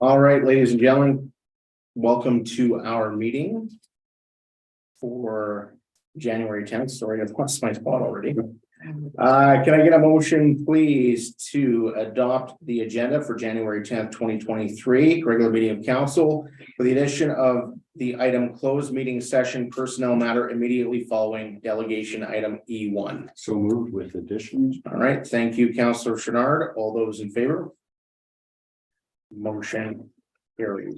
All right, ladies and gentlemen, welcome to our meeting for January 10th. Sorry, I've lost my spot already. Can I get a motion, please, to adopt the agenda for January 10th, 2023, regular meeting of council for the addition of the item closed meeting session personnel matter immediately following delegation item E1. So moved with additions. All right, thank you, Councillor Chenard. All those in favor? Motion carried.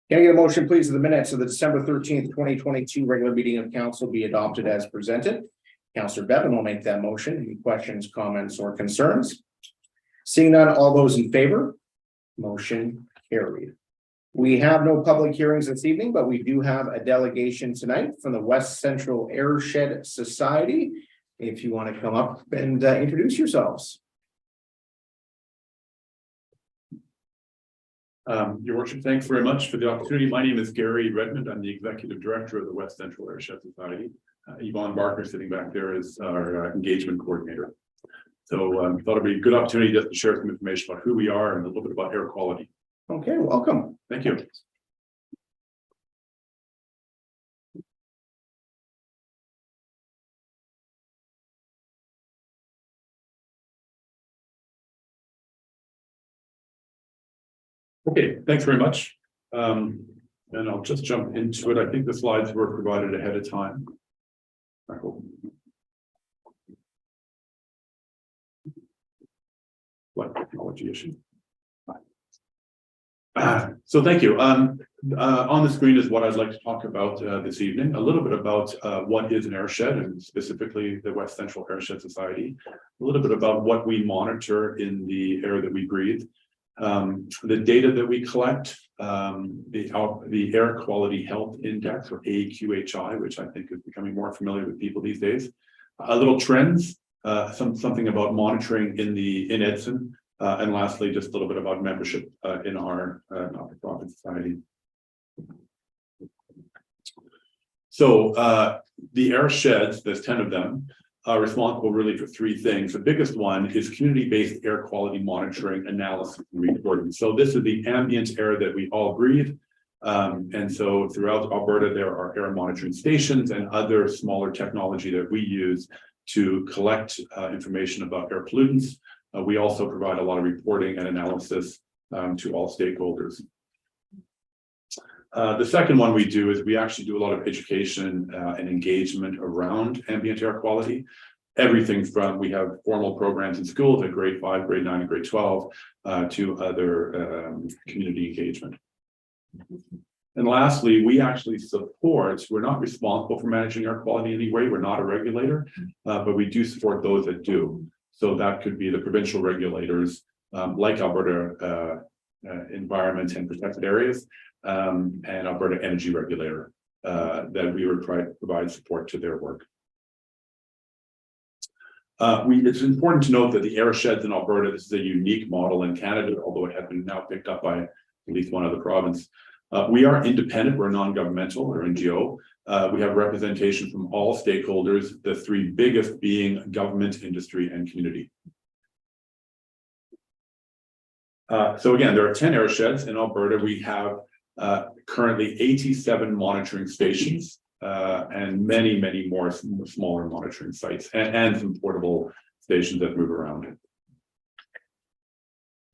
Can I get a motion, please, of the minutes of the December 13th, 2022 regular meeting of council be adopted as presented? Councillor Bevan will make that motion. Any questions, comments, or concerns? Seeing none, all those in favor? Motion carried. We have no public hearings this evening, but we do have a delegation tonight from the West Central Airshed Society. If you want to come up and introduce yourselves. Your worship, thanks very much for the opportunity. My name is Gary Redmond. I'm the executive director of the West Central Airshed Society. Yvonne Barker sitting back there is our engagement coordinator. So I thought it'd be a good opportunity just to share some information about who we are and a little bit about air quality. Okay, welcome. Thank you. Okay, thanks very much. And I'll just jump into it. I think the slides were provided ahead of time. I hope. What technology issue? So thank you. On the screen is what I'd like to talk about this evening. A little bit about what is an airshed and specifically the West Central Airshed Society. A little bit about what we monitor in the air that we breathe. The data that we collect, the Air Quality Health Index, or AQHI, which I think is becoming more familiar with people these days. A little trends, something about monitoring in Edson, and lastly, just a little bit about membership in our not-for-profit society. So the air sheds, there's 10 of them, are responsible really for three things. The biggest one is community-based air quality monitoring, analysis, and reporting. So this is the ambient air that we all breathe. And so throughout Alberta, there are air monitoring stations and other smaller technology that we use to collect information about air pollutants. We also provide a lot of reporting and analysis to all stakeholders. The second one we do is we actually do a lot of education and engagement around ambient air quality. Everything from, we have formal programs in schools at grade 5, grade 9, and grade 12 to other community engagement. And lastly, we actually support, we're not responsible for managing air quality in any way. We're not a regulator, but we do support those that do. So that could be the provincial regulators like Alberta Environment and Protected Areas, and Alberta Energy Regulator that we would provide support to their work. It's important to note that the air sheds in Alberta, this is a unique model in Canada, although it has been now picked up by at least one other province. We are independent, we're non-governmental, we're NGO. We have representation from all stakeholders, the three biggest being government, industry, and community. So again, there are 10 air sheds in Alberta. We have currently 87 monitoring stations and many more smaller monitoring sites and some portable stations that move around.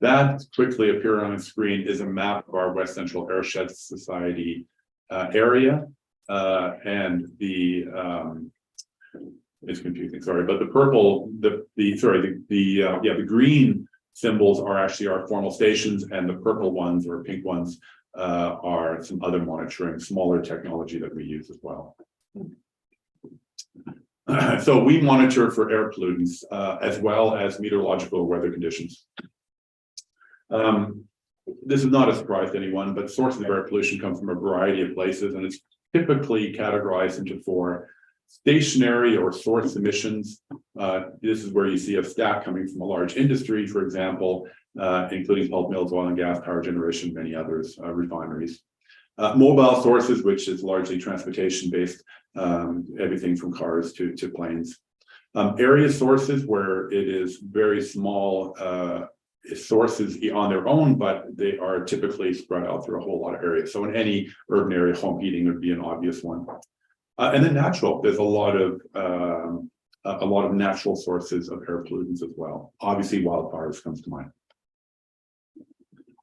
That quickly appearing on the screen is a map of our West Central Airshed Society area, and the it's confusing, sorry, but the purple, the green symbols are actually our formal stations, and the purple ones or pink ones are some other monitoring, smaller technology that we use as well. So we monitor for air pollutants as well as meteorological weather conditions. This is not a surprise to anyone, but sources of air pollution come from a variety of places, and it's typically categorized into 4: stationary or source emissions. This is where you see a stack coming from a large industry, for example, including pulp mills, oil and gas, power generation, many others, refineries. Mobile sources, which is largely transportation-based, everything from cars to planes. Area sources, where it is very small sources on their own, but they are typically spread out through a whole lot of areas. So in any urban area, home heating would be an obvious one. And then natural, there's a lot of natural sources of air pollutants as well. Obviously, wildfires comes to mind.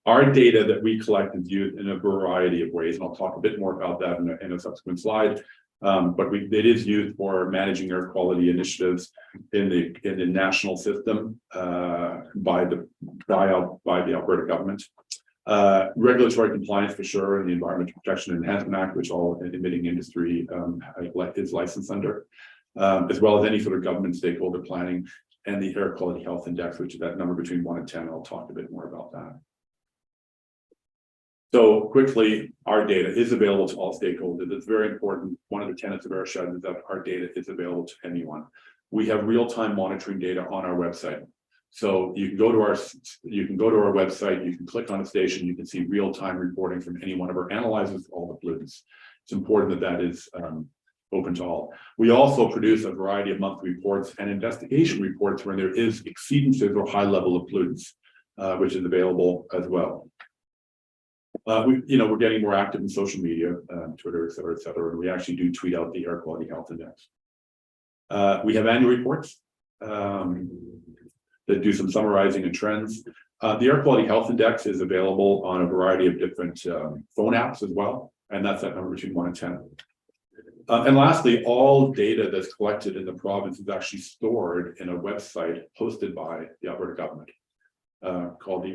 Our data that we collect is used in a variety of ways, and I'll talk a bit more about that in a subsequent slide. But it is used for managing air quality initiatives in the national system by the Alberta government. Regulatory compliance for sure, and the Environmental Protection Enhancement Act, which all emitting industry is licensed under, as well as any sort of government stakeholder planning, and the Air Quality Health Index, which is that number between 1 and 10. I'll talk a bit more about that. So quickly, our data is available to all stakeholders. It's very important. One of the tenets of AirShed is that our data is available to anyone. We have real-time monitoring data on our website. So you can go to our website, you can click on a station, you can see real-time reporting from any one of our analyzers, all the pollutants. It's important that is open to all. We also produce a variety of monthly reports and investigation reports when there is exceedances or high level of pollutants, which is available as well. We're getting more active in social media, Twitter, et cetera, and we actually do tweet out the Air Quality Health Index. We have annual reports that do some summarizing and trends. The Air Quality Health Index is available on a variety of different phone apps as well, and that's that number between 1 and 10. And lastly, all data that's collected in the province is actually stored in a website hosted by the Alberta government called the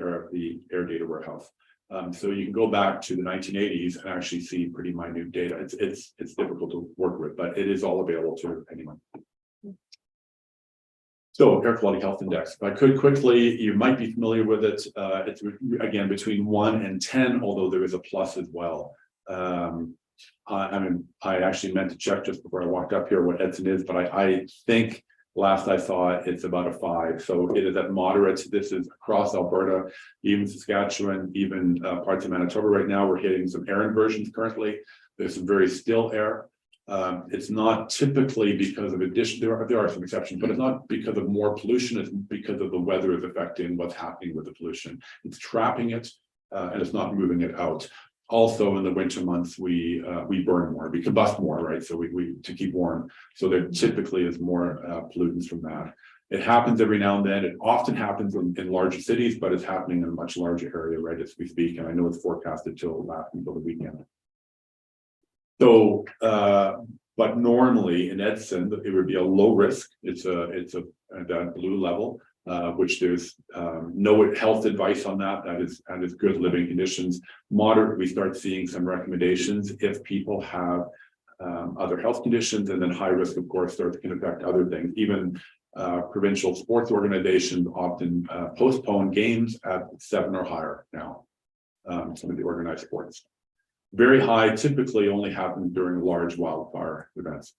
Air Data Warehouse. So you can go back to the 1980s and actually see pretty minute data. It's difficult to work with, but it is all available to anyone. So Air Quality Health Index, if I could quickly, you might be familiar with it. It's again between 1 and 10, although there is a plus as well. I actually meant to check just before I walked up here what Edson is, but I think last I saw it, it's about a 5. So it is at moderate. This is across Alberta, even Saskatchewan, even parts of Manitoba right now. We're hitting some air inversions currently. There's some very still air. It's not typically because of addition, there are some exceptions, but it's not because of more pollution, it's because of the weather is affecting what's happening with the pollution. It's trapping it and it's not moving it out. Also in the winter months, we burn more, we combust more, right? So we to keep warm. So there typically is more pollutants from that. It happens every now and then. It often happens in larger cities, but it's happening in a much larger area right as we speak. And I know it's forecasted to last until the weekend. So, but normally in Edson, it would be a low risk. It's that blue level, which there's no health advice on that. That is good living conditions. Moderate, we start seeing some recommendations if people have other health conditions, and then high risk, of course, can affect other things. Even provincial sports organizations often postpone games at 7 or higher now. Some of the organized sports. Very high typically only happens during large wildfire events.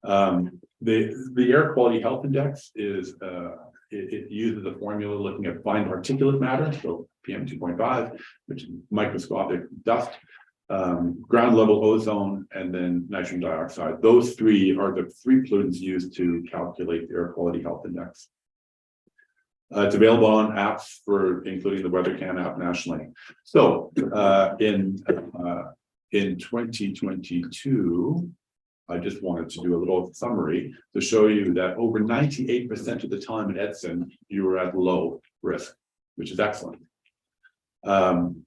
The Air Quality Health Index is it uses a formula looking at fine particulate matter, so PM2.5, which is microscopic dust, ground level ozone, and then nitrogen dioxide. Those three are the 3 pollutants used to calculate the Air Quality Health Index. It's available on apps including the WeatherCam app nationally. So in 2022, I just wanted to do a little summary to show you that over 98% of the time in Edson, you were at low risk, which is excellent. And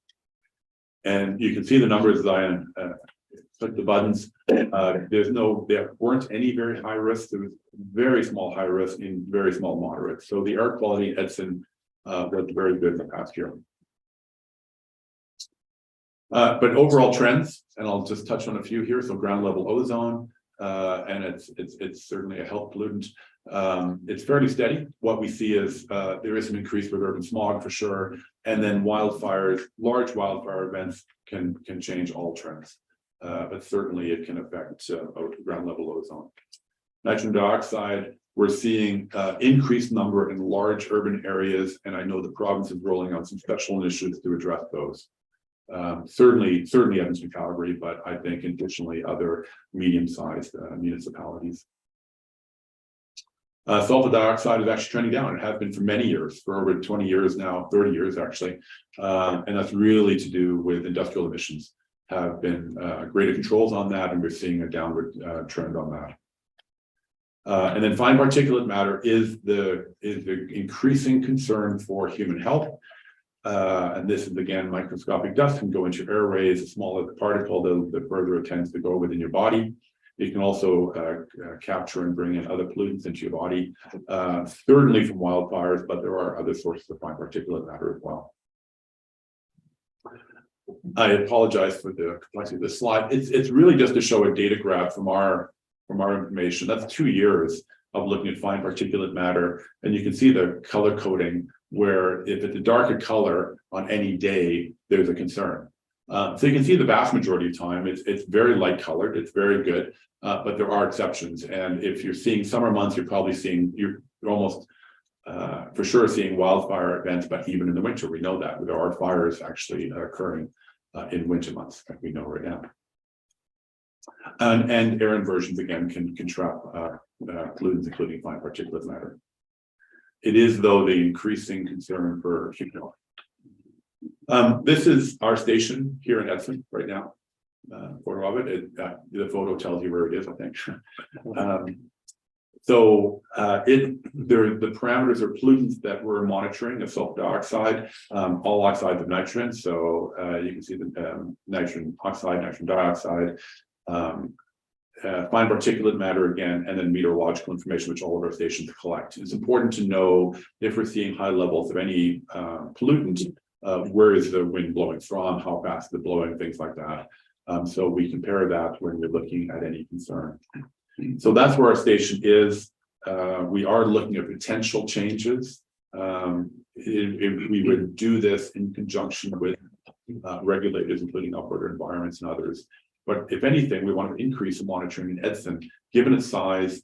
you can see the numbers as I click the buttons. There weren't any very high risk. There was very small high risk and very small moderate. So the air quality in Edson was very good in the past year. But overall trends, and I'll just touch on a few here. So ground level ozone, and it's certainly a health pollutant. It's fairly steady. What we see is there is an increase with urban smog for sure, and then wildfires, large wildfire events can change all trends. But certainly it can affect ground level ozone. Nitrogen dioxide, we're seeing increased number in large urban areas, and I know the province is rolling out some special initiatives to address those. Certainly Edmonton, Calgary, but I think additionally other medium-sized municipalities. Sulfur dioxide is actually trending down. It has been for many years, for over 20 years now, 30 years actually. And that's really to do with industrial emissions. Have been greater controls on that, and we're seeing a downward trend on that. And then fine particulate matter is the increasing concern for human health. And this is again, microscopic dust can go into your airways. The smaller the particle, the further it tends to go within your body. It can also capture and bring in other pollutants into your body, certainly from wildfires, but there are other sources of fine particulate matter as well. I apologize for the complexity of this slide. It's really just to show a data graph from our information. That's 2 years of looking at fine particulate matter, and you can see the color coding where if it's a darker color on any day, there's a concern. So you can see the vast majority of time it's very light colored, it's very good, but there are exceptions. And if you're seeing summer months, you're almost for sure seeing wildfire events, but even in the winter, we know that there are fires actually occurring in winter months, like we know right now. And air inversions again can trap pollutants, including fine particulate matter. It is, though, the increasing concern for human health. This is our station here in Edson right now. Photo of it. The photo tells you where it is, I think. The parameters are pollutants that we're monitoring of sulfur dioxide, all oxides of nitrogen. So you can see the nitrogen oxide, nitrogen dioxide, fine particulate matter again, and then meteorological information, which all of our stations collect. It's important to know if we're seeing high levels of any pollutant, where is the wind blowing from, how fast is it blowing, things like that. So we compare that when we're looking at any concern. So that's where our station is. We are looking at potential changes. We would do this in conjunction with regulators, including Alberta Environments and others. But if anything, we want to increase the monitoring in Edson, given its size.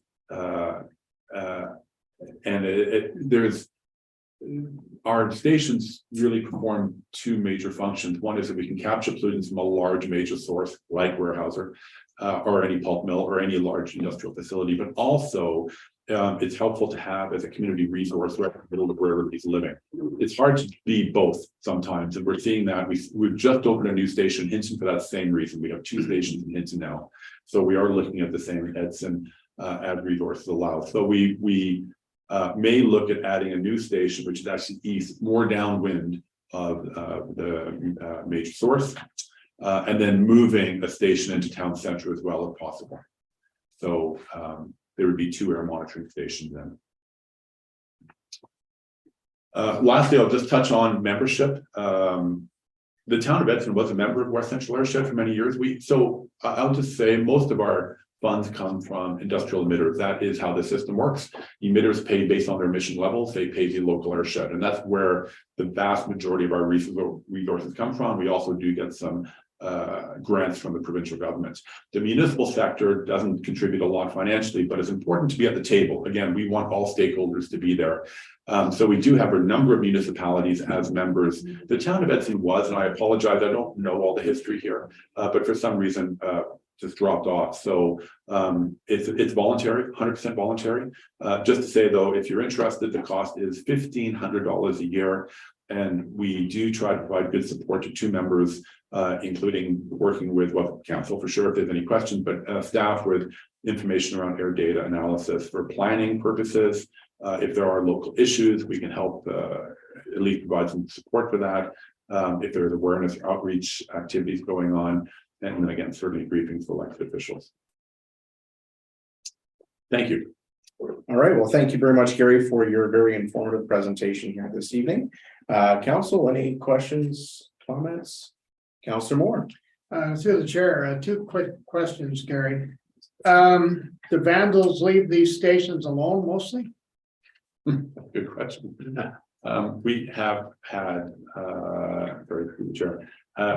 Our stations really perform 2 major functions. One is that we can capture pollutants from a large major source like Weyerhaeuser, or any pulp mill or any large industrial facility, but also it's helpful to have as a community resource right in the middle of where everybody's living. It's hard to be both sometimes, and we're seeing that. We've just opened a new station in Hinton for that same reason. We have 2 stations in Hinton now, so we are looking at the same in Edson as resources allow. So we may look at adding a new station, which is actually east, more downwind of the major source, and then moving a station into town center as well if possible. So there would be 2 air monitoring stations then. Lastly, I'll just touch on membership. The town of Edson was a member of West Central Airshed for many years. I'll just say most of our funds come from industrial emitters. That is how the system works. Emitters pay based on their emission levels. They pay the local airshed, and that's where the vast majority of our resources come from. We also do get some grants from the provincial government. The municipal sector doesn't contribute a lot financially, but it's important to be at the table. Again, we want all stakeholders to be there. So we do have a number of municipalities as members. The town of Edson was, and I apologize, I don't know all the history here, but for some reason just dropped off. So it's voluntary, 100% voluntary. Just to say though, if you're interested, the cost is $1,500 a year. And we do try to provide good support to 2 members, including working with council for sure if there's any questions, but staff with information around air data analysis for planning purposes. If there are local issues, we can help at least provide some support for that. If there's awareness or outreach activities going on, and then again, certainly briefings for elected officials. Thank you. All right, well, thank you very much, Gary, for your very informative presentation here this evening. Council, any questions, comments? Councillor Moore. Through the chair, 2 quick questions, Gary. Do vandals leave these stations alone mostly? Good question. We have had, through the chair,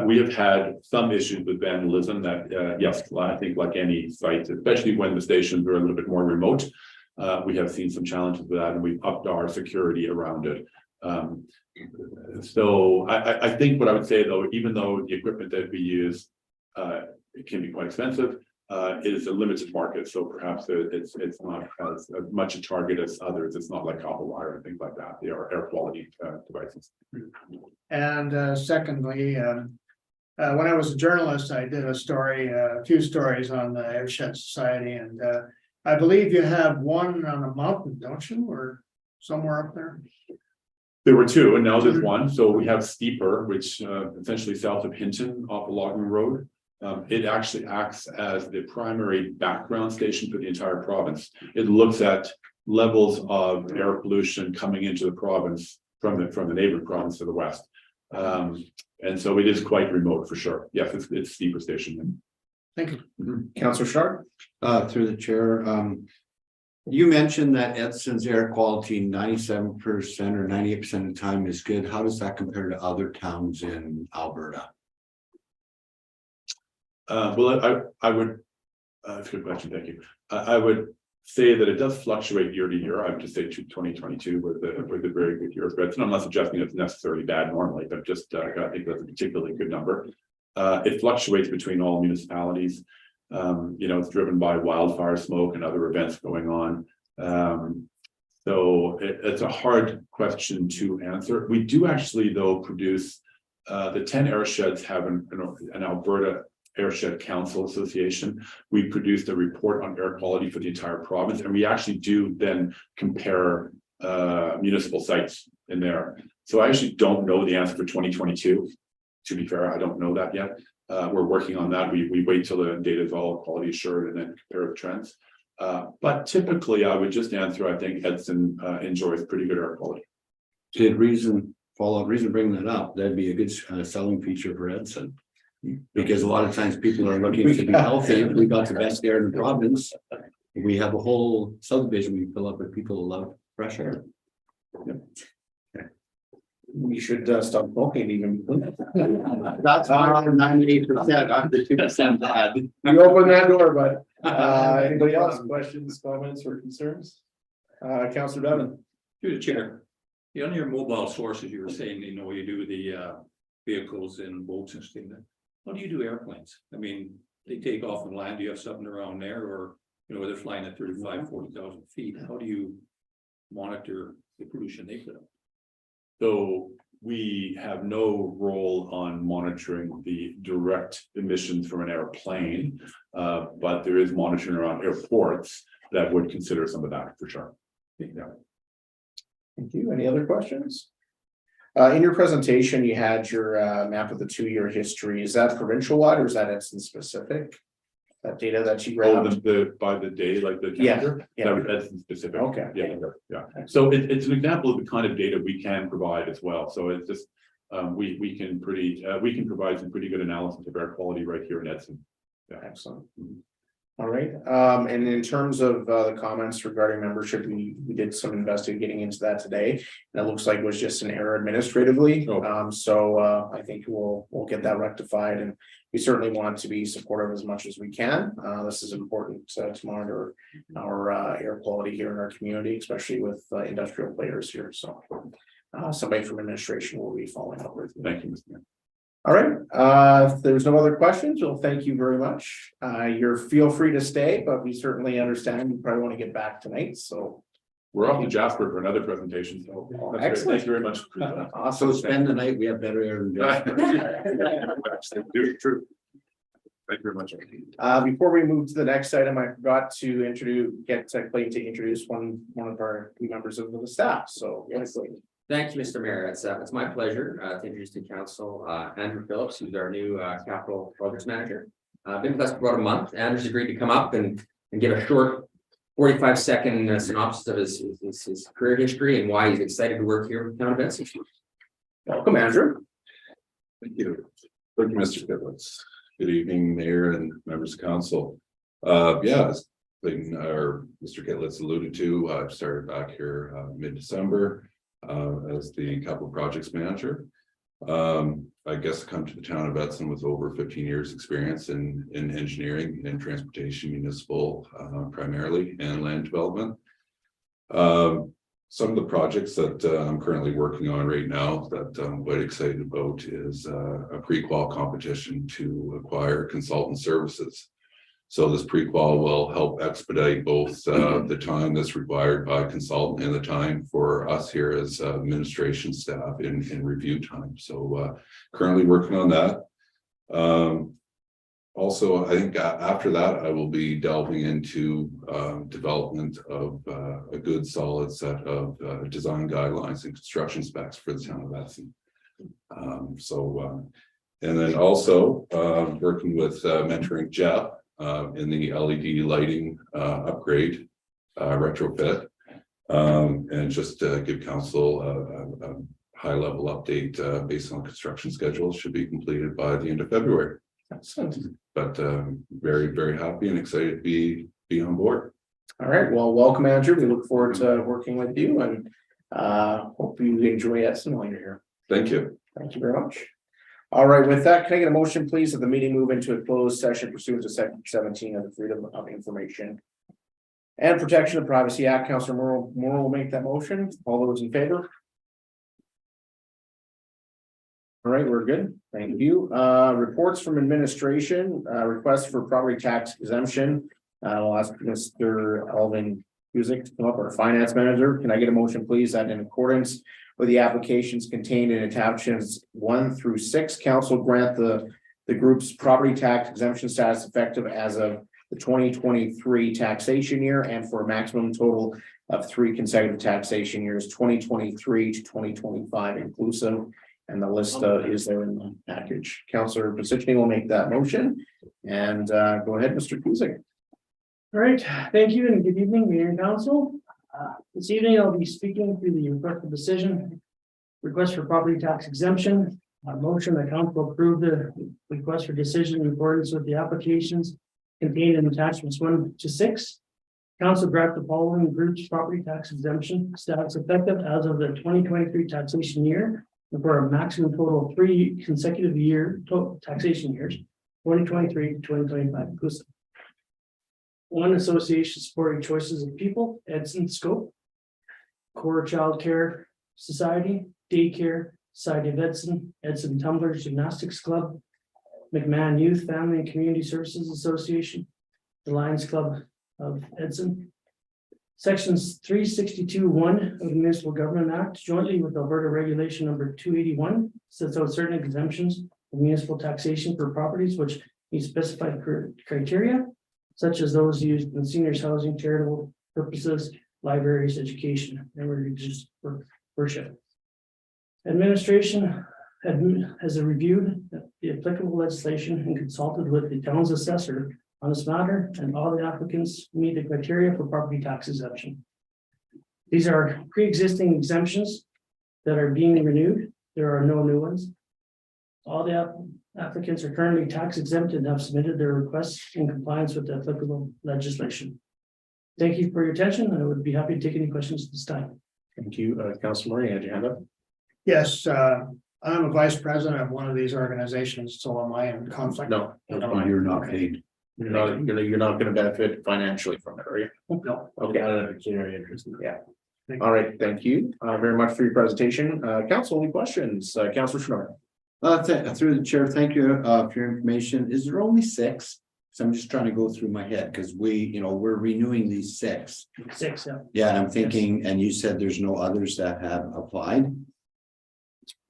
we have had some issues with vandalism that, yes, I think like any site, especially when the stations are a little bit more remote, we have seen some challenges with that, and we've upped our security around it. So I think what I would say though, even though the equipment that we use, it can be quite expensive, it is a limited market, so perhaps it's not as much a target as others. It's not like copper wire and things like that. They are air quality devices. And secondly, when I was a journalist, I did a few stories on the Airshed Society, and I believe you have one on a mountain, don't you, or somewhere up there? There were two, and now there's one. So we have Steeper, which essentially south of Hinton off the logging road. It actually acts as the primary background station for the entire province. It looks at levels of air pollution coming into the province from the neighboring province to the west. And so it is quite remote for sure. Yes, it's Steeper station. Thank you. Councillor Sharp? Through the chair, you mentioned that Edson's air quality 97% or 98% of the time is good. How does that compare to other towns in Alberta? Well, I would, that's a good question, thank you. I would say that it does fluctuate year to year. I would just say 2022 was a very good year for Edson. I'm not suggesting it's necessarily bad normally, but just I think that's a particularly good number. It fluctuates between all municipalities. It's driven by wildfire smoke and other events going on. So it's a hard question to answer. We do actually, though, produce the 10 airsheds have an Alberta Airshed Council Association. We produced a report on air quality for the entire province, and we actually do then compare municipal sites in there. So I actually don't know the answer for 2022. To be fair, I don't know that yet. We're working on that. We wait till the data is all quality assured and then compare the trends. But typically, I would just answer, I think Edson enjoys pretty good air quality. Reason bringing that up, that'd be a good selling feature for Edson. Because a lot of times people are looking to be healthy. We got the best air in the province. We have a whole subdivision we fill up with people who love fresh air. Yep. We should stop smoking even. That's 98%. I'm the 2% bad. You open that door, but anybody else? Questions, comments, or concerns? Councillor Bevan. Through the chair. On your mobile sources, you were saying, you do the vehicles and boats and things. How do you do airplanes? I mean, they take off and land. Do you have something around there, or they're flying at 40,000 feet? How do you monitor the pollution they put up? So we have no role on monitoring the direct emissions from an airplane, but there is monitoring around airports that would consider some of that for sure. Yeah. Thank you. Any other questions? In your presentation, you had your map of the 2-year history. Is that provincial wide or is that Edson specific? That data that you grabbed? By the day, like the calendar? Yeah. That was Edson specific. Okay. Yeah. So it's an example of the kind of data we can provide as well. So it's just we can provide some pretty good analysis of air quality right here in Edson. Yeah. Excellent. All right. And in terms of the comments regarding membership, we did some investigating into that today. And it looks like it was just an error administratively. Oh. So I think we'll get that rectified, and we certainly want to be supportive as much as we can. This is important to monitor our air quality here in our community, especially with industrial players here. So somebody from administration will be following up with you. Thank you, Mr. Mayor. All right. If there's no other questions, well, thank you very much. Feel free to stay, but we certainly understand you probably want to get back tonight. So we're off to Jasper for another presentation. So that's excellent. great. Thank you very much. So spend the night. We have better air than Jasper. True. Thank you very much. Before we move to the next item, I forgot to get Clayton to introduce one of our members of the staff. So yes, Clayton. Thank you, Mr. Mayor. It's my pleasure to introduce to council Andrew Phillips, who's our new capital projects manager. Been with us for about a month. Andrew's agreed to come up and give a short 45-second synopsis of his career history and why he's excited to work here with the town of Edson. Welcome, Andrew. Thank you. Thank you, Mr. Kitlitz. Good evening, Mayor and members of council. As Mr. Kitlitz alluded to, I've started back here mid-December as the capital projects manager. I guess I come to the town of Edson with over 15 years experience in engineering and transportation, municipal primarily, and land development. Some of the projects that I'm currently working on right now that I'm quite excited about is a pre-qual competition to acquire consultant services. So this pre-qual will help expedite both the time that's required by consultant and the time for us here as administration staff in review time. So currently working on that. Also, I think after that, I will be delving into development of a good solid set of design guidelines and construction specs for the town of Edson. And then also working with mentoring Jeff in the LED lighting upgrade retrofit, and just give council a high level update based on construction schedules should be completed by the end of February. Excellent. But very, very happy and excited to be on board. All right, well, welcome, Andrew. We look forward to working with you and hope you enjoy Edson while you're here. Thank you. Thank you very much. All right, with that, can I get a motion, please, that the meeting move into a closed session pursuant to section 17 of the Freedom of Information and Protection of Privacy Act? Councilor Morrow will make that motion. All those in favor? All right, we're good. Thank you. Reports from administration, request for property tax exemption. I'll ask Mr. Alvin Cusick to come up, our finance manager. Can I get a motion, please, that in accordance with the applications contained in attachments 1 through 6, council grant the group's property tax exemption status effective as of the 2023 taxation year and for a maximum total of 3 consecutive taxation years, 2023 to 2025 inclusive. And the list is there in the package. Councilor Pacicini will make that motion. And go ahead, Mr. Cusick. All right, thank you and good evening, Mayor and Council. This evening I'll be speaking through the request for decision, request for property tax exemption. Motion that council approve the request for decision in accordance with the applications contained in attachments 1 to 6. Council grant the following group's property tax exemption status effective as of the 2023 taxation year for a maximum total of 3 consecutive total taxation years, 2023 to 2025 inclusive. 1 association supporting choices of people, Edson Scope, Core Child Care Society, Daycare Society of Edson, Edson Tumblers Gymnastics Club, McMahon Youth Family and Community Services Association, the Lions Club of Edson. Sections 362(1) of the Municipal Government Act, jointly with Alberta Regulation number 281, sets out certain exemptions of municipal taxation for properties which meet specified criteria, such as those used in seniors housing, charitable purposes, libraries, education, and religious worship. Administration has reviewed the applicable legislation and consulted with the town's assessor on this matter, and all the applicants meet the criteria for property tax exemption. These are pre-existing exemptions that are being renewed. There are no new ones. All the applicants are currently tax exempt and have submitted their requests in compliance with the applicable legislation. Thank you for your attention. I would be happy to take any questions at this time. Thank you, Councilor Murray. Had your hand up? Yes, I'm a vice president of one of these organizations, so am I in conflict? No, You're not paid. you're not going to benefit financially from it, are you? No. Okay. Yeah. All right. Thank you very much for your presentation. Council, any questions? Councilor Schnurr. Through the chair, thank you for your information. Is there only 6? So I'm just trying to go through my head because we're renewing these 6. 6, yeah. Yeah, and I'm thinking, and you said there's no others that have applied.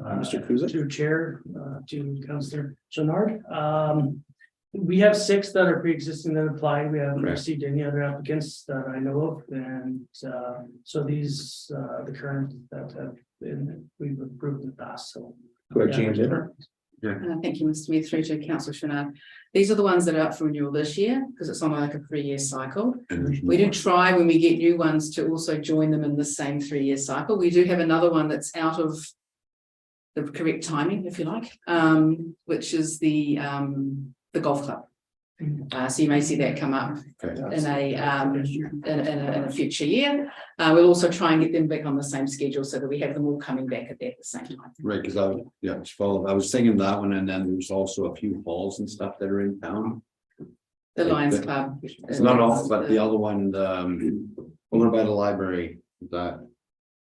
Mr. Kuzic. To chair, to Councillor Chenard. We have 6 that are pre-existing that applied. We haven't Right. received any other applicants that I know of, and so these the current that have been we've approved in the past. So Go ahead, James. Thank you, Mr. Smith, through to Councillor Shinard. These are the ones that are up for renewal this year because it's on like a 3-year cycle. And there's We do more. try when we get new ones to also join them in the same 3-year cycle. We do have another one that's out of the correct timing, if you like, which is the golf club. So you may see that come up Okay. in a future year. We'll also try and get them back on the same schedule so that we have them all coming back at the same time. Right, because I was thinking that one, and then there's also a few halls and stuff that are in town. The Like Lions the- Club. It's not all, but the other one, over by the library, that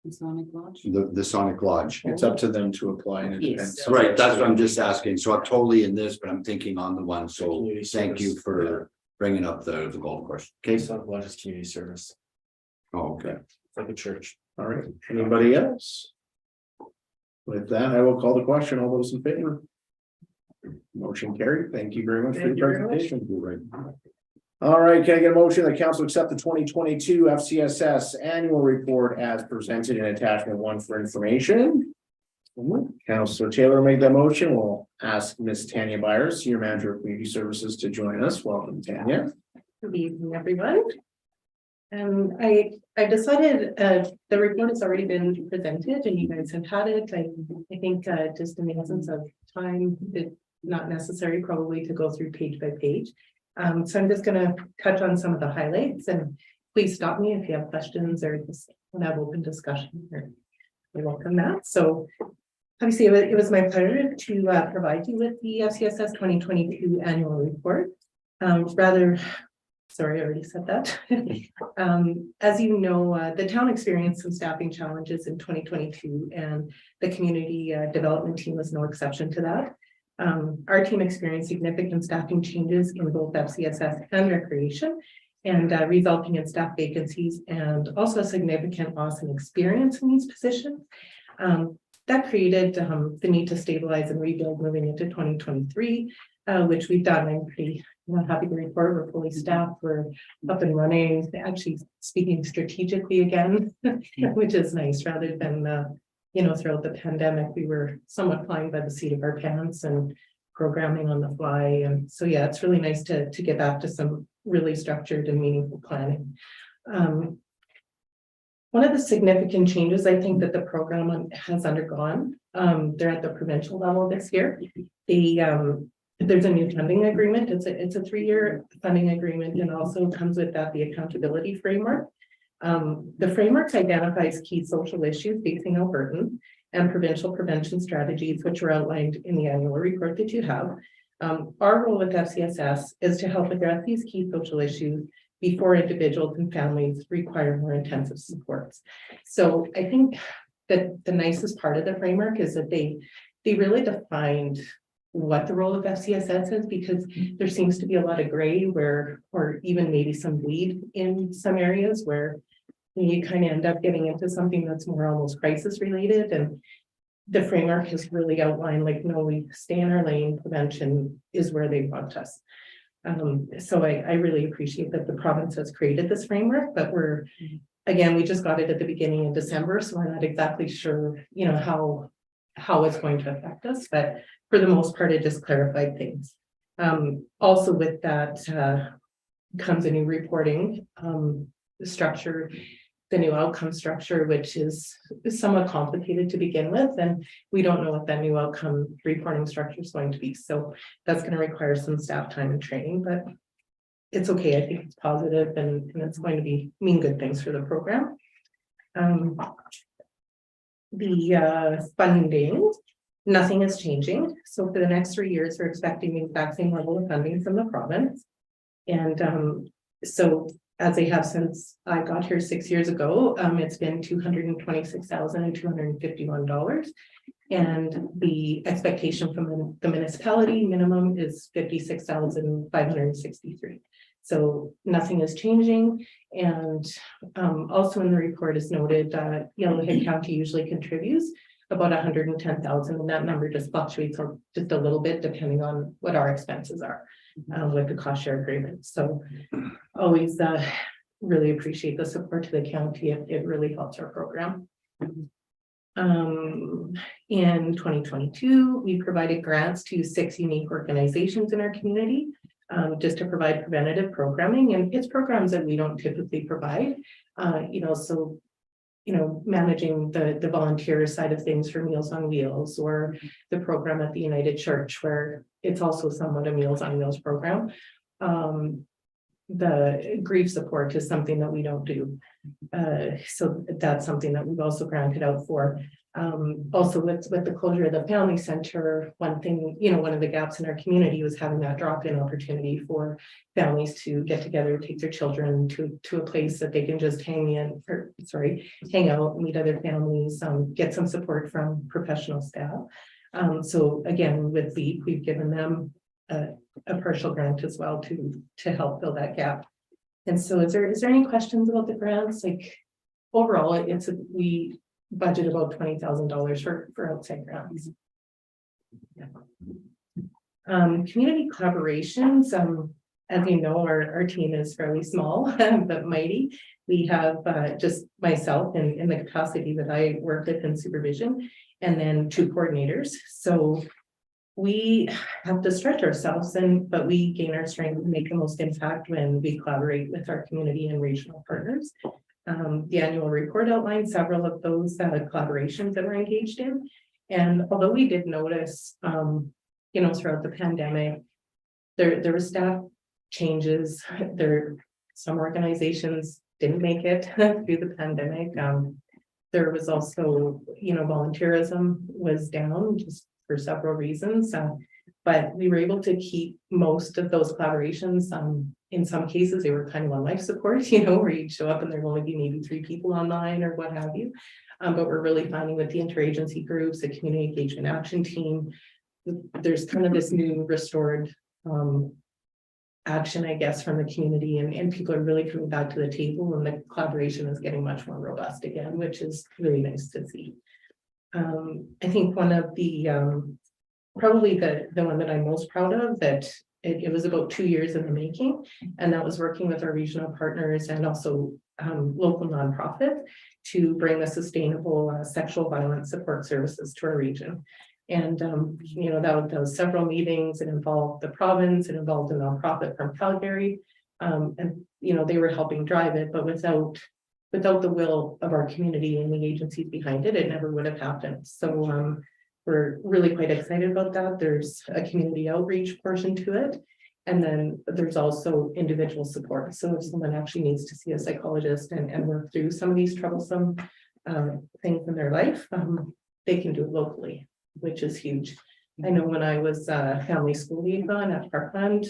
Islamic Lodge. the Sonic Lodge. It's up to them to apply. And Yes. Right, that's what I'm just asking. So I'm totally in this, but I'm thinking on the one. So Community thank you service, for bringing up the golf course. Okay, Some of just community service, oh, okay. like a church. All right, anybody else? With that, I will call the question. All those in favor? Motion carried. Thank you very much for Thank your you very much. presentation. You're right. All right, can I get a motion that council accept the 2022 FCSS annual report as presented in attachment 1 for information? Councilor Taylor made that motion. We'll ask Ms. Tanya Byers, Senior Manager of Community Services, to join us. Welcome, Tanya. Good evening, everyone. I decided, the report has already been presented and you guys have had it. I think, just in the essence of time, it's not necessary probably to go through page by page. So I'm just gonna touch on some of the highlights, and please stop me if you have questions or just want to have open discussion, or we welcome that. So obviously it was my pleasure to provide you with the FCSS 2022 annual report. Sorry, I already said that. As you know, the town experienced some staffing challenges in 2022, and the community development team was no exception to that. Our team experienced significant staffing changes in both FCSS and recreation, and resulting in staff vacancies and also a significant loss in experience in these positions. That created the need to stabilize and rebuild moving into 2023, which we've done. I'm pretty happy to report we're fully staffed, we're up and running, actually speaking strategically again, which is nice rather than throughout the pandemic, we were somewhat flying by the seat of our pants and programming on the fly. And so, yeah, it's really nice to get back to some really structured and meaningful planning. One of the significant changes I think that the program has undergone, they're at the provincial level this year. There's a new funding agreement. It's a 3-year funding agreement, and also comes with that the accountability framework. The framework identifies key social issues facing Albertans and provincial prevention strategies, which are outlined in the annual report that you have. Our role with FCSS is to help address these key social issues before individuals and families require more intensive supports. So I think that the nicest part of the framework is that they really defined what the role of FCSS is, because there seems to be a lot of gray or even maybe some bleed in some areas where you kind of end up getting into something that's more almost crisis related. And the framework has really outlined, like, no, we stay in our lane, prevention is where they want us. So I really appreciate that the province has created this framework, but we just got it at the beginning of December, so we're not exactly sure, how it's going to affect us, but for the most part, it just clarified things. Also with that comes a new reporting structure, the new outcome structure, which is somewhat complicated to begin with, and we don't know what that new outcome reporting structure is going to be. So that's going to require some staff time and training, but it's okay. I think it's positive, and it's going to mean good things for the program. The funding, nothing is changing. So for the next 3 years, we're expecting the exact same level of funding from the province. And so as they have since I got here 6 years ago, it's been $226,251. And the expectation from the municipality minimum is $56,563. So nothing is changing. And also in the report is noted that Yellowhead County usually contributes about $110,000, and that number just fluctuates just a little bit depending on what our expenses are with the cost share agreement. So always really appreciate the support to the county. It really helps our program. In 2022, we provided grants to 6 unique organizations in our community, just to provide preventative programming, and it's programs that we don't typically provide. Managing the volunteer side of things for Meals on Wheels, or the program at the United Church, where it's also somewhat a Meals on Wheels program. The grief support is something that we don't do. So that's something that we've also granted out for. Also with the closure of the family center, one thing, one of the gaps in our community was having that drop-in opportunity for families to get together, take their children to a place that they can just hang out, meet other families, get some support from professional staff. So again, with LEAP, we've given them a partial grant as well to help fill that gap. And so is there any questions about the grants? Like overall, we budget about $20,000 for outside grants. Yeah. Community collaborations, as you know, our team is fairly small, but mighty. We have just myself in the capacity that I work with in supervision, and then 2 coordinators. So we have to stretch ourselves, but we gain our strength and make the most impact when we collaborate with our community and regional partners. The annual report outlines several of those collaborations that we're engaged in. And although we did notice, throughout the pandemic, there were staff changes. Some organizations didn't make it through the pandemic. There was also, volunteerism was down just for several reasons. But we were able to keep most of those collaborations. In some cases, they were kind of on life support, where you'd show up and there'd only be maybe 3 people online or what have you. But we're really finding with the interagency groups, the community engagement action team, there's kind of this new restored action, I guess, from the community, and people are really coming back to the table, and the collaboration is getting much more robust again, which is really nice to see. I think one of the probably the one that I'm most proud of, that it was about 2 years in the making, and that was working with our regional partners and also local nonprofit to bring the sustainable sexual violence support services to our region. And that was several meetings. It involved the province, it involved a nonprofit from Calgary, and they were helping drive it, but without the will of our community and the agencies behind it, it never would have happened. So we're really quite excited about that. There's a community outreach portion to it, and then there's also individual support. So if someone actually needs to see a psychologist and work through some of these troublesome things in their life, they can do it locally, which is huge. I know when I was family school liaison at Parkland,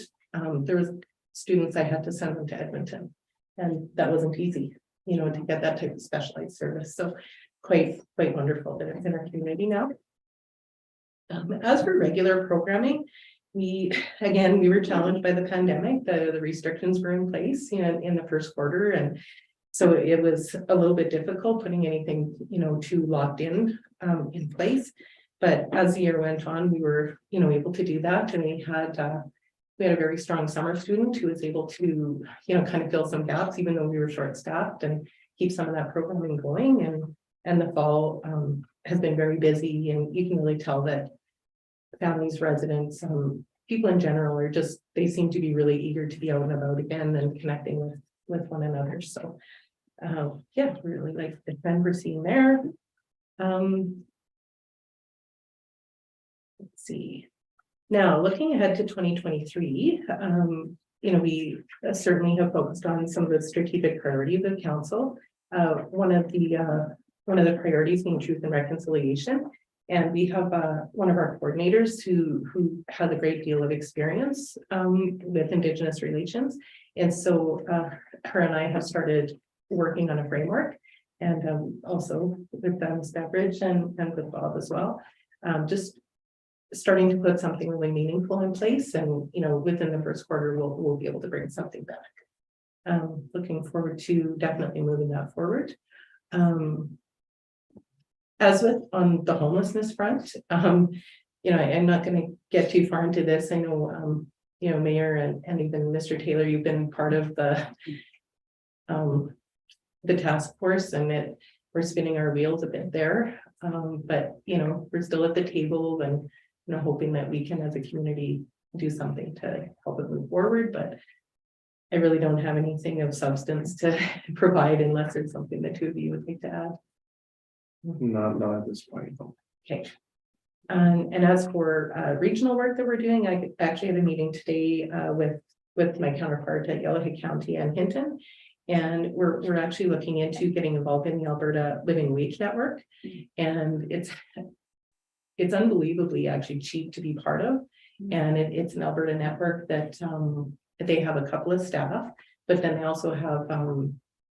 there was students I had to send them to Edmonton, and that wasn't easy, to get that type of specialized service. So quite wonderful that it's in our community now. As for regular programming, we were challenged by the pandemic. The restrictions were in place, in the first quarter, and so it was a little bit difficult putting anything, too locked in place. But as the year went on, we were, able to do that, and we had a very strong summer student who was able to, kind of fill some gaps, even though we were short-staffed, and keep some of that programming going. And the fall has been very busy, and you can really tell that families, residents, people in general they seem to be really eager to be out and about again and connecting with one another. So really like the trend we're seeing there. Let's see. Now, looking ahead to 2023, we certainly have focused on some of the strategic priorities of council. One of the priorities being truth and reconciliation. And we have one of our coordinators who has a great deal of experience with Indigenous relations. And so her and I have started working on a framework, and also with Ms. Beveridge and with Bob as well. Just starting to put something really meaningful in place, and within the first quarter we'll be able to bring something back. Looking forward to definitely moving that forward. As with on the homelessness front, I'm not going to get too far into this. I know Mayor and even Mr. Taylor, you've been part of the task force, and we're spinning our wheels a bit there. But we're still at the table, and hoping that we can, as a community, do something to help it move forward. But I really don't have anything of substance to provide unless there's something the 2 of you would like to add. Not at this point. Okay. And as for regional work that we're doing, I actually had a meeting today with my counterpart at Yellowhead County and Hinton. And we're actually looking into getting involved in the Alberta Living Wage Network. And it's unbelievably actually cheap to be part of. And it's an Alberta network that they have a couple of staff, but then they also have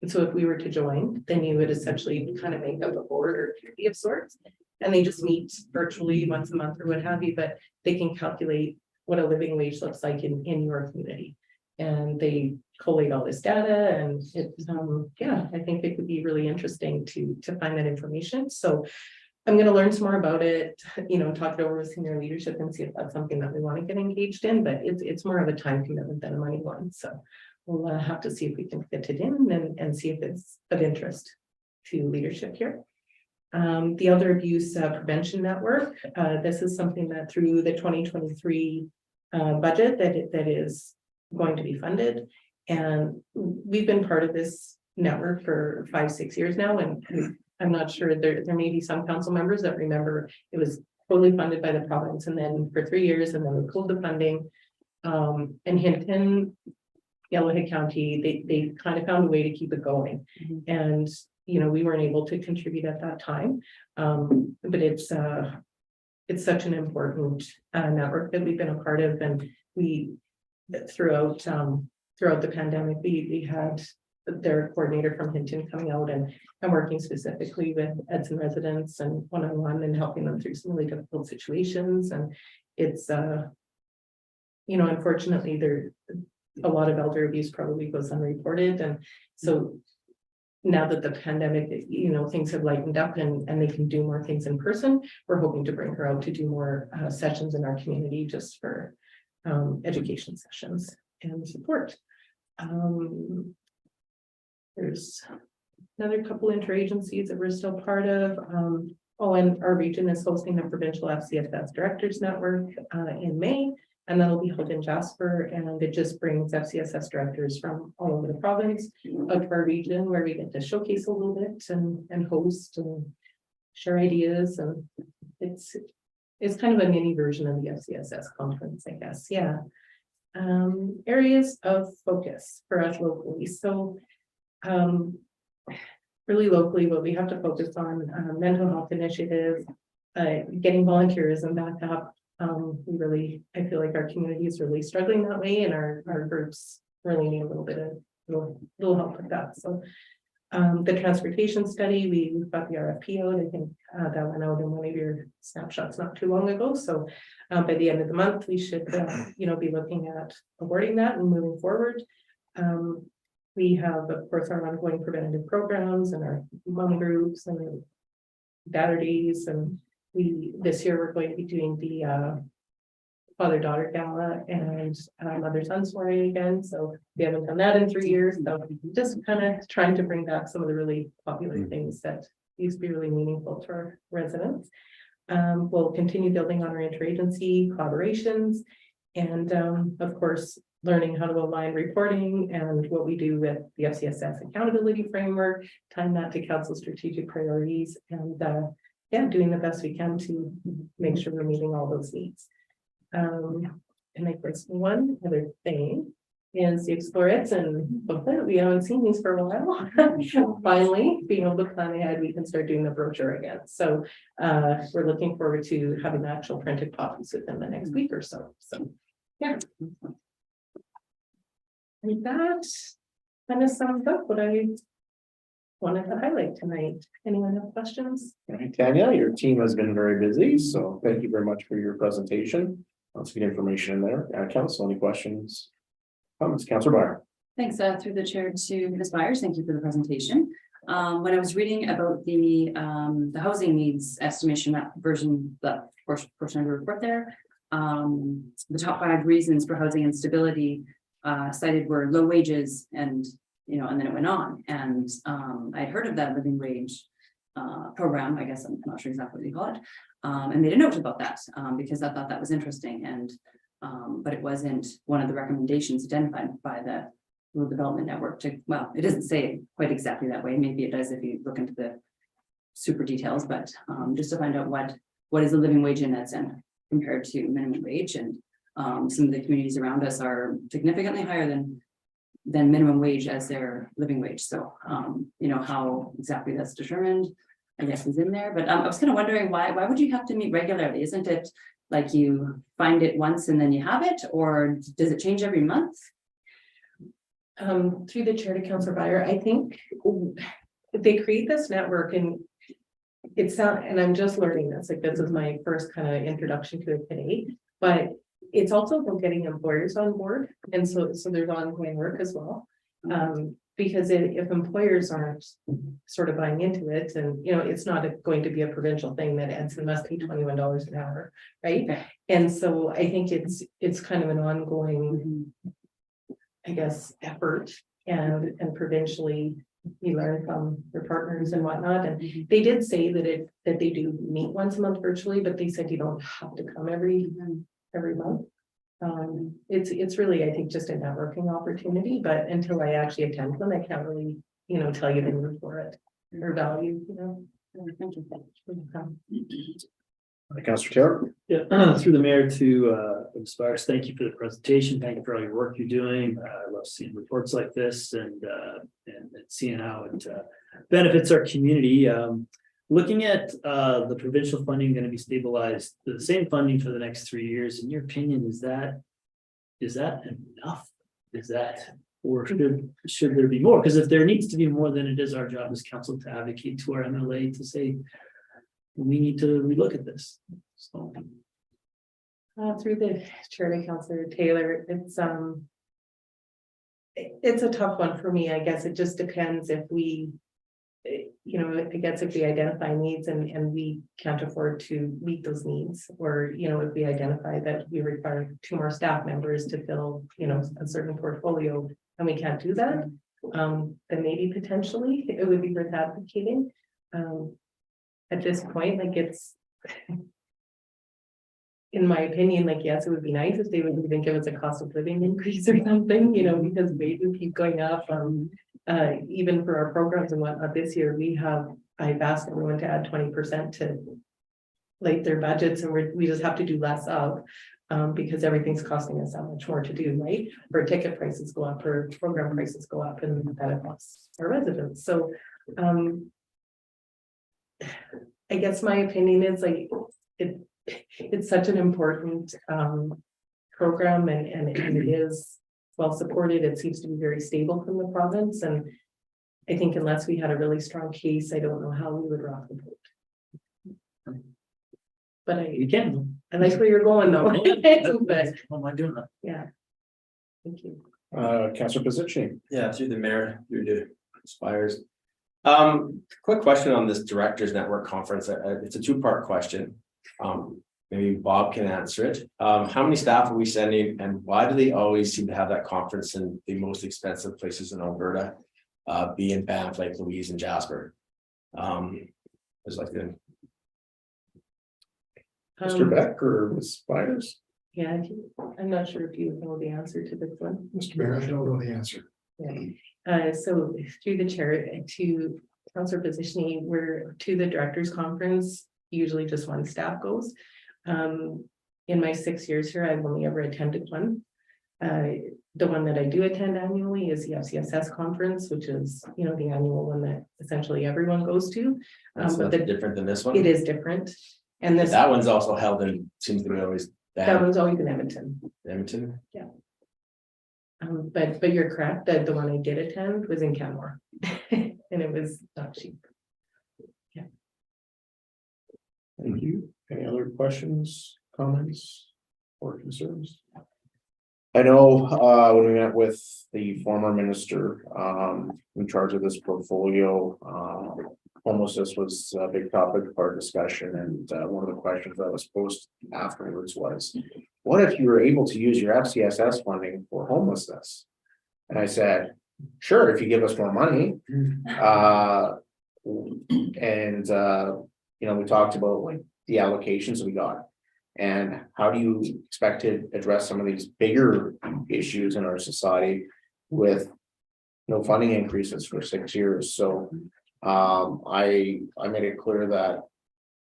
so if we were to join, then you would essentially kind of make up a board or committee of sorts, and they just meet virtually once a month or what have you, but they can calculate what a living wage looks like in your community. And they collate all this data, and yeah, I think it could be really interesting to find that information. So I'm going to learn some more about it, talk it over with senior leadership and see if that's something that we want to get engaged in, but it's more of a time commitment than a money one. So we'll have to see if we can fit it in and see if it's of interest to leadership here. The Elder Abuse Prevention Network, this is something that through the 2023 budget that is going to be funded. And we've been part of this network for 5-6 years now, and I'm not sure, there may be some council members that remember it was totally funded by the province, and then for 3 years, and then we pulled the funding. And Hinton, Yellowhead County, they kind of found a way to keep it going. And we weren't able to contribute at that time, but it's such an important network that we've been a part of, and we throughout the pandemic, we had their coordinator from Hinton coming out and working specifically with Edson residents and one-on-one and helping them through some really difficult situations. And it's unfortunately there a lot of elder abuse probably goes unreported, and so now that the pandemic, things have lightened up and they can do more things in person, we're hoping to bring her out to do more sessions in our community just for education sessions and support. There's another couple interagencies that we're still part of. And our region is hosting a provincial FCSS Directors Network in May, and that'll be held in Jasper, and it just brings FCSS directors from all over the province of our region, where we get to showcase a little bit and host and share ideas, and it's kind of a mini version of the FCSS conference, I guess. Yeah. Areas of focus for us locally. So really locally, what we have to focus on mental health initiatives, getting volunteerism back up. I feel like our community is really struggling that way, and our groups really need a little bit of little help with that. So the transportation study, we've got the RFP out. I think that went out in one of your snapshots not too long ago. So by the end of the month, we should be looking at awarding that and moving forward. We have, of course, our ongoing preventative programs and our mom groups and Saturdays, and this year we're going to be doing the father-daughter gala and mother-son soiree again. So we haven't done that in 3 years. So just kind of trying to bring back some of the really popular things that used to be really meaningful to our residents. We'll continue building on our interagency collaborations, and of course, learning how to align reporting and what we do with the FCSS accountability framework, tying that to council strategic priorities, and doing the best we can to make sure we're meeting all those needs. And I guess one other thing is the Explore Edson booklet. We haven't seen these for a while. Finally, being able to plan ahead, we can start doing the brochure again. So we're looking forward to having actual printed copies within the next week or so. So yeah. And that kind of sums up what I wanted to highlight tonight. Anyone have questions? All right, Tanya, your team has been very busy, so thank you very much for your presentation. Lots of good information in there. Council, any questions? Comments, Councillor Byer. Thanks, through the chair to Ms. Byers. Thank you for the presentation. When I was reading about the housing needs estimation, that version, that portion of the report there, the top 5 reasons for housing instability cited were low wages, and and then it went on. And I'd heard of that living wage program, I guess I'm not sure exactly what you call it, and made a note about that because I thought that was interesting. And but it wasn't one of the recommendations identified by the Rural Development Network to, well, it doesn't say it quite exactly that way. Maybe it does if you look into the super details, but just to find out what is the living wage in Edson compared to minimum wage. And some of the communities around us are significantly higher than minimum wage as their living wage. So, how exactly that's determined, I guess, is in there. But I was kind of wondering why would you have to meet regularly? Isn't it like you find it once and then you have it, or does it change every month? Through the chair to Councillor Byer, I think they create this network, and and I'm just learning this, like this is my first kind of introduction to it today, but it's also about getting employers on board, and so there's ongoing work as well. Because if employers aren't sort of buying into it, and it's not going to be a provincial thing that Edson must pay $21 an hour, right? Okay. And so I think it's kind of an ongoing, I guess, effort, and provincially you learn from their partners and whatnot. And they did say that they do meet once a month virtually, but they said you don't have to come every month. It's really, I think, just a networking opportunity, but until I actually attend them, I can't really, tell you the need for it or value, Thank you. Councillor Taylor? Yeah, through the mayor to Spires, thank you for the presentation. Thank you for all your work you're doing. I love seeing reports like this and seeing how it benefits our community. Looking at the provincial funding going to be stabilized, the same funding for the next 3 years. In your opinion, is that enough? Or should there be more? Because if there needs to be more, then it is our job as council to advocate to our MLA to say, we need to relook at this. So through the chair to Councillor Taylor, it's a tough one for me. I guess it just depends if we, I guess if we identify needs and we can't afford to meet those needs, or if we identify that we require 2 more staff members to fill a certain portfolio and we can't do that, then maybe potentially it would be worth advocating. At this point, it's, in my opinion, yes, it would be nice if they would even give us a cost of living increase or something, because wages keep going up. Even for our programs and whatnot this year, I've asked everyone to add 20% to their budgets, and we just have to do less of, because everything's costing us that much more to do, right? Or ticket prices go up, or program prices go up, and that affects our residents. So, I guess my opinion is it's such an important program, and it is well supported. It seems to be very stable from the province, and I think unless we had a really strong case, I don't know how we would rock the boat. But you can. I like where you're going though. But How am I doing that? yeah, thank you. Councillor Pizzucci? Yeah, through the mayor, through the Spires. Quick question on this Directors Network Conference. It's a 2-part question. Maybe Bob can answer it. How many staff are we sending, and why do they always seem to have that conference in the most expensive places in Alberta, being Banff, Lake Louise, and Jasper? It's like the Mr. Beck or Ms. Spires? Yeah, I'm not sure if you know the answer to this one. Mr. Mayor, I don't know the answer. Yeah. So through the chair to Councillor Pizzucci, we're to the directors conference. Usually just one staff goes. In my 6 years here, I've only ever attended one. The one that I do attend annually is the WCAS conference, which is the annual one that essentially everyone goes to. but different than this one. It is different, and That one's also held in, seems to be always that one's always in Edmonton. Edmonton. But you're correct that the one I did attend was in Canmore, and it was not cheap. Thank you. Any other questions, comments, or concerns? I know when we met with the former minister in charge of this portfolio, homelessness was a big topic of our discussion, and one of the questions that was posed afterwards was, what if you were able to use your FCSS funding for homelessness? And I said, sure, if you give us more money. We talked about the allocations we got, and how do you expect to address some of these bigger issues in our society with no funding increases for 6 years. So I made it clear that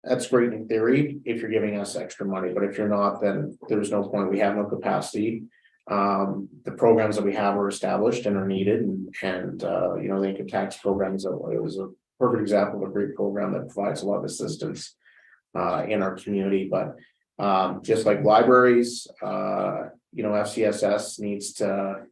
that's great in theory if you're giving us extra money, but if you're not, then there's no point. We have no capacity. The programs that we have are established and are needed, and the income tax programs, it was a perfect example of a great program that provides a lot of assistance in our community. But just like libraries, FCSS needs to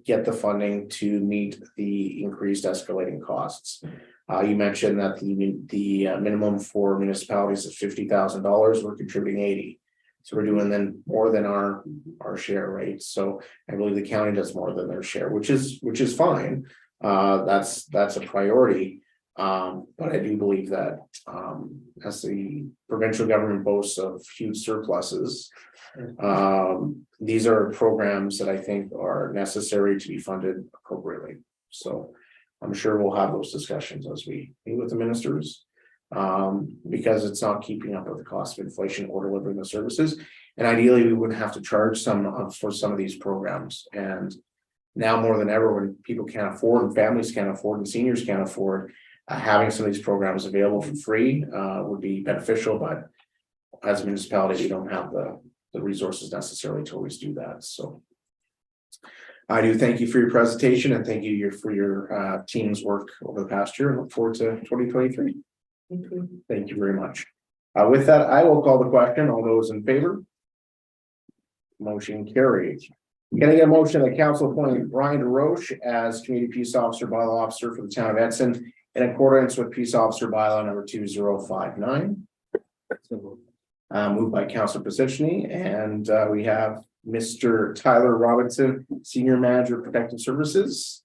get the funding to meet the increased escalating costs. You mentioned that the minimum for municipalities is $50,000. We're contributing 80. So we're doing then more than our share rate. So I believe the county does more than their share, which is fine. That's a priority. But I do believe that as the provincial government boasts of huge surpluses, these are programs that I think are necessary to be funded appropriately. So I'm sure we'll have those discussions as we meet with the ministers. Because it's not keeping up with the cost of inflation or delivering the services. And ideally, we wouldn't have to charge for some of these programs. And now more than ever, when people can't afford and families can't afford and seniors can't afford, having some of these programs available for free would be beneficial. But as a municipality, we don't have the resources necessarily to always do that. So I do thank you for your presentation and thank you for your team's work over the past year and look forward to 2023. Thank you very much. With that, I will call the question. All those in favor? Motion carried. Can I get a motion that council appoint Brian DeRoche as community peace officer bylaw officer for the town of Edson in accordance with peace officer bylaw number 2059? Moved by Councilor Pacicni, and we have Mr. Tyler Robinson, Senior Manager of Protective Services,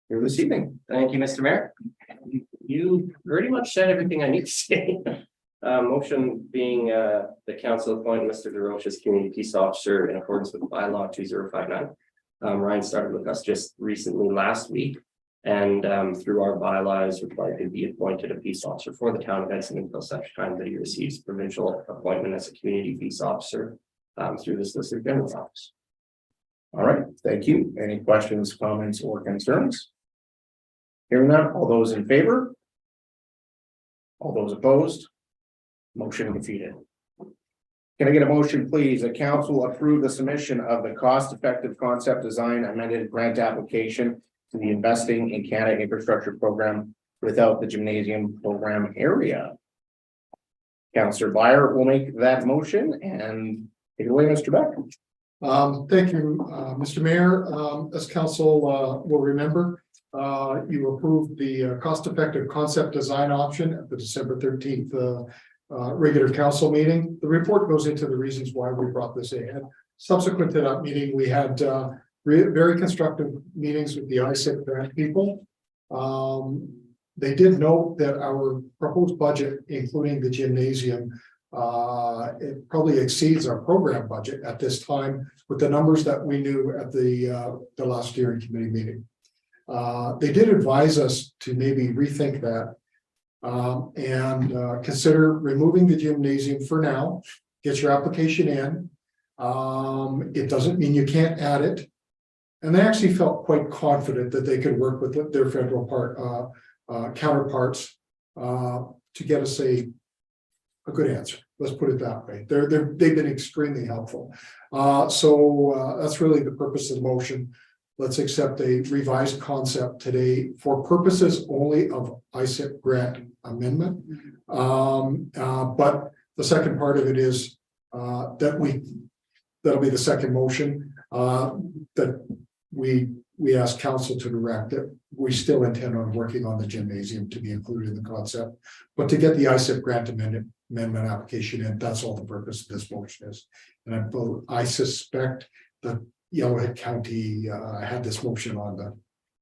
here this evening. Thank you, Mr. Mayor. You pretty much said everything I need to say. Motion being the council appoint Mr. DeRoche as community peace officer in accordance with bylaw 2059. Ryan started with us just recently last week, and through our bylaws required to be appointed a peace officer for the town of Edson until such time that he receives provincial appointment as a community peace officer through the Solicitor General's office. All right, thank you. Any questions, comments, or concerns? Hearing none, all those in favor? All those opposed? Motion defeated. Can I get a motion, please? The council approve the submission of the cost-effective concept design amended grant application to the Investing in Canada Infrastructure Program without the gymnasium program area. Councillor Byer will make that motion and take it away, Mr. Beck. Thank you, Mr. Mayor. As council will remember, you approved the cost-effective concept design option at the December 13th regular council meeting. The report goes into the reasons why we brought this ahead. Subsequent to that meeting, we had very constructive meetings with the ISIP grant people. They did note that our proposed budget, including the gymnasium, it probably exceeds our program budget at this time with the numbers that we knew at the last steering committee meeting. They did advise us to maybe rethink that and consider removing the gymnasium for now. Get your application in. It doesn't mean you can't add it. And they actually felt quite confident that they could work with their federal counterparts to get us a good answer. Let's put it that way. They've been extremely helpful. So that's really the purpose of the motion. Let's accept a revised concept today for purposes only of ISIP grant amendment. But the second part of it is that'll be the second motion that we ask council to direct it. We still intend on working on the gymnasium to be included in the concept, but to get the ISIP grant amendment application in, that's all the purpose of this motion is. And I suspect that Yellowhead County had this motion on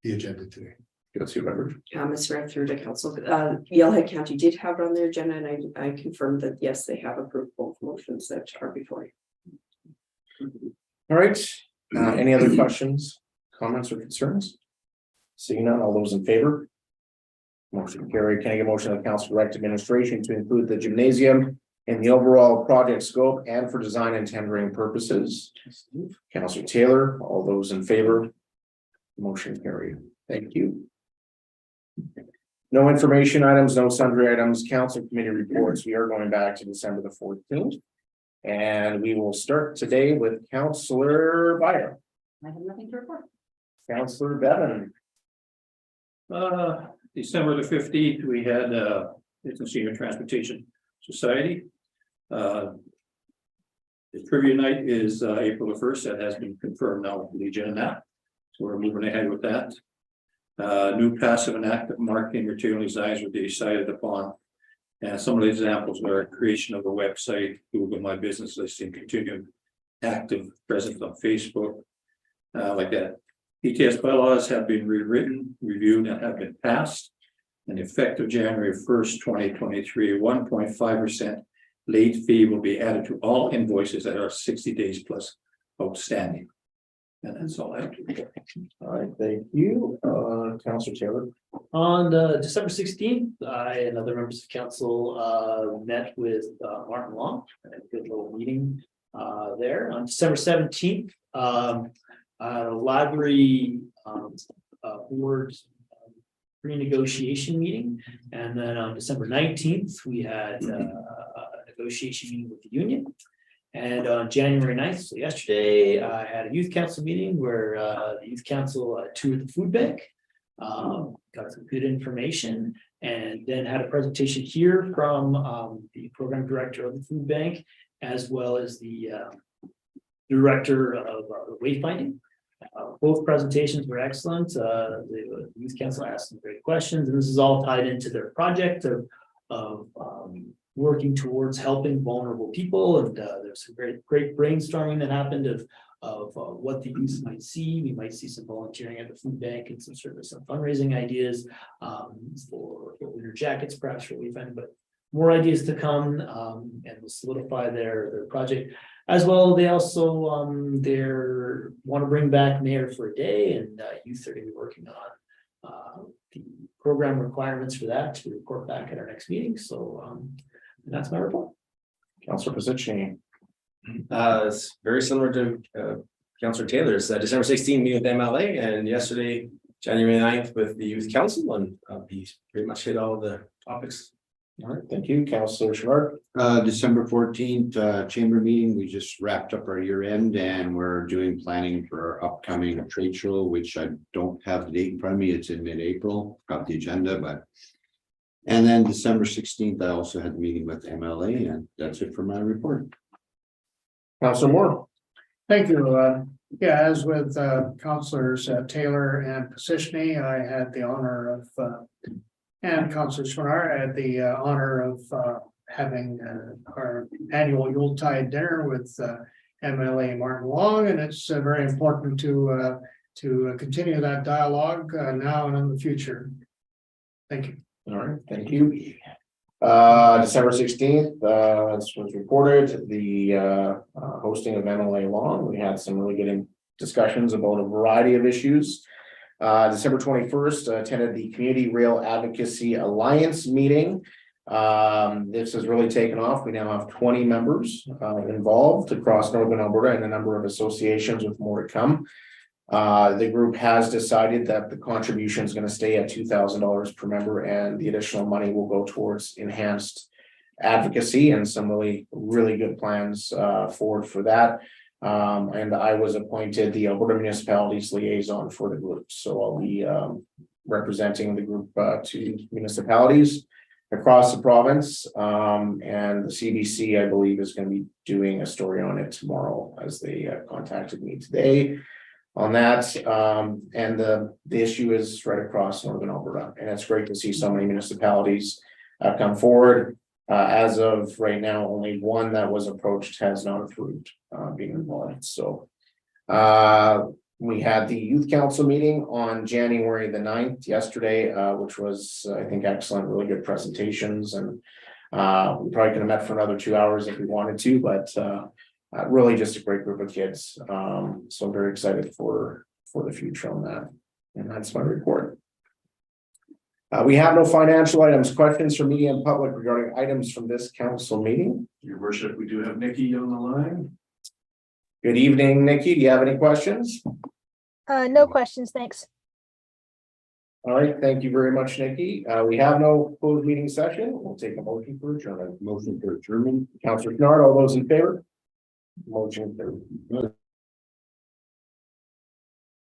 the agenda today. Let's see, Robert. Ms. Right through to council. Yellowhead County did have it on their agenda, and I confirmed that yes, they have approved both motions that are before you. All right. Any other questions, comments, or concerns? Seeing none, all those in favor? Motion carried. Can I get a motion of the council direct administration to include the gymnasium in the overall project scope and for design and tendering purposes? Councillor Taylor, all those in favor? Motion carried. Thank you. No information items, no sundry items, council committee reports. We are going back to December the 14th. And we will start today with Councillor Byer. I have nothing to report. Councillor Bevan. December the 15th, we had Edson Senior Transportation Society. The trivia night is April the 1st. That has been confirmed now with the agenda. So we're moving ahead with that. New passive and active marketing material designs will be decided upon And some of the examples are creation of a website, Google My Business listing, continued active presence on Facebook, like that. PTS bylaws have been rewritten, reviewed, and have been passed. And effective January 1st, 2023, 1.5% late fee will be added to all invoices that are 60 days plus outstanding. And that's all I have to report. All right, thank you, Councillor Taylor. On December 16th, I and other members of council met with Martin Long, had a good little meeting there. On December 17th, library board pre-negotiation meeting, and then on December 19th, we had a negotiation meeting with the union. And on January 9th, so yesterday, I had a youth council meeting where the youth council toured the food bank, got some good information, and then had a presentation here from the program director of the food bank, as well as the director of wayfinding. Both presentations were excellent. The youth council asked some great questions, and this is all tied into their project of working towards helping vulnerable people. And there's some great brainstorming that happened of what the youth might see. We might see some volunteering at the food bank and some fundraising ideas for winter jackets, perhaps for wayfinding, but more ideas to come, and will solidify their project. As well, they also want to bring back Mayor for a Day, and youth are going to be working on the program requirements for that to report back at our next meeting. So that's my report. Councillor Pizzucci. It's very similar to Councillor Taylor's December 16th meeting with MLA, and yesterday, January 9th with the Youth Council, and he pretty much hit all the topics. All right, thank you, Councillor Sharp. December 14th, chamber meeting, we just wrapped up our year end and we're doing planning for our upcoming trade show, which I don't have the date in front of me. It's in mid-April, got the agenda, but. And then December 16th, I also had a meeting with MLA, and that's it for my report. Councillor Moore. Thank you. Yeah, as with councillors Taylor and Pizzucci, I had the honor of and Councillor Schwannar had the honor of having our annual Yuletide dinner with MLA Martin Long, and it's very important to continue that dialogue now and in the future. Thank you. All right, thank you. December 16th, as was reported, the hosting of MLA Long. We had some really good discussions about a variety of issues. December 21st, attended the Community Rail Advocacy Alliance meeting. This has really taken off. We now have 20 members involved across Northern Alberta and a number of associations with more to come. The group has decided that the contribution is going to stay at $2,000 per member, and the additional money will go towards enhanced advocacy and some really good plans forward for that. And I was appointed the Alberta Municipalities Liaison for the group, so I'll be representing the group to municipalities across the province. And the CBC, I believe, is going to be doing a story on it tomorrow, as they contacted me today on that. And the issue is right across Northern Alberta, and it's great to see so many municipalities come forward. As of right now, only one that was approached has not approved being involved. So we had the youth council meeting on January the 9th yesterday, which was, I think, excellent, really good presentations. And we probably could have met for another 2 hours if we wanted to, but really just a great group of kids. So I'm very excited for the future on that. And that's my report. We have no financial items. Questions from media and public regarding items from this council meeting? Your worship, we do have Nikki on the line. Good evening, Nikki. Do you have any questions? No questions, thanks. All right, thank you very much, Nikki. We have no closed meeting session. We'll take a motion for adjournment. Motion for adjournment. Councillor Kennard, all those in favor? Motion carried.